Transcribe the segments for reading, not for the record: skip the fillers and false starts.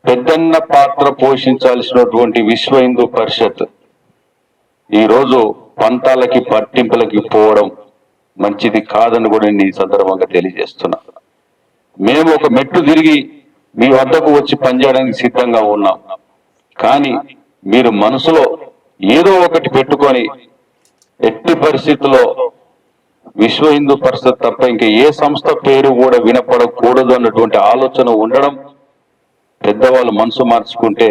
పెద్దన్న పాత్ర పోషించాల్సినటువంటి విశ్వ హిందూ పరిషత్ ఈరోజు పంతాలకి పట్టింపులకి పోవడం మంచిది కాదని కూడా నేను ఈ సందర్భంగా తెలియజేస్తున్నా. మేము ఒక మెట్టు తిరిగి మీ వద్దకు వచ్చి పనిచేయడానికి సిద్ధంగా ఉన్నాం. కానీ మీరు మనసులో ఏదో ఒకటి పెట్టుకొని ఎట్టి పరిస్థితుల్లో విశ్వ హిందూ పరిషత్ తప్ప ఇంకా ఏ సంస్థ పేరు కూడా వినపడకూడదు అన్నటువంటి ఆలోచన ఉండడం, పెద్దవాళ్ళు మనసు మార్చుకుంటే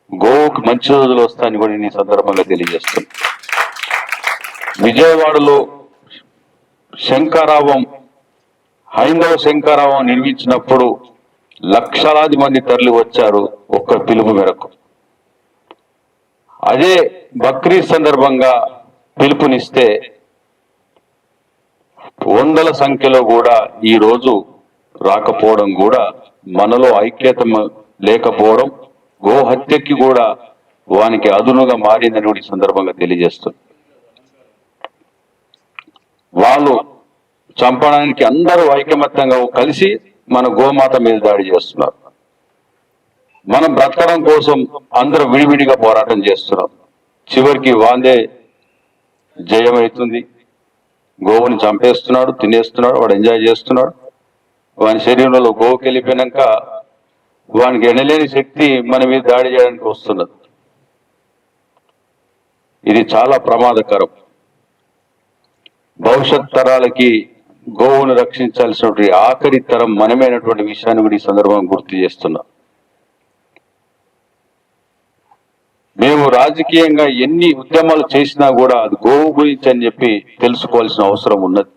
గోవుకు మంచి రోజులు వస్తాయని కూడా నేను ఈ సందర్భంగా తెలియజేస్తున్నాను. విజయవాడలో శంకరావం, హైందవ శంకరావం నిర్మించినప్పుడు లక్షలాది మంది తరలి వచ్చారు ఒక్క పిలుపు మేరకు. అదే బక్రీద్ సందర్భంగా పిలుపునిస్తే వందల సంఖ్యలో కూడా ఈ రోజు రాకపోవడం కూడా మనలో ఐక్యత లేకపోవడం, గోహత్యకి కూడా వానికి అదునుగా మారిందని కూడా ఈ సందర్భంగా తెలియజేస్తుంది. వాళ్ళు చంపడానికి అందరూ ఐకమత్యంగా కలిసి మన గోమాత మీద దాడి చేస్తున్నారు. మనం బ్రతకడం కోసం అందరూ విడివిడిగా పోరాటం చేస్తున్నాం. చివరికి వాందే జయమవుతుంది. గోవుని చంపేస్తున్నాడు, తినేస్తున్నాడు, వాడు ఎంజాయ్ చేస్తున్నాడు. వాని శరీరంలో గోవుకి వెళ్ళిపోయినాక వానికి ఎనలేని శక్తి మన మీద దాడి చేయడానికి వస్తున్నది. ఇది చాలా ప్రమాదకరం. భవిష్యత్ తరాలకి గోవును రక్షించాల్సినటువంటి ఆఖరి తరం మనమైనటువంటి విషయాన్ని కూడా ఈ సందర్భంగా గుర్తు చేస్తున్నాం. మేము రాజకీయంగా ఎన్ని ఉద్యమాలు చేసినా కూడా అది గోవు గురించి అని చెప్పి తెలుసుకోవాల్సిన అవసరం ఉన్నది.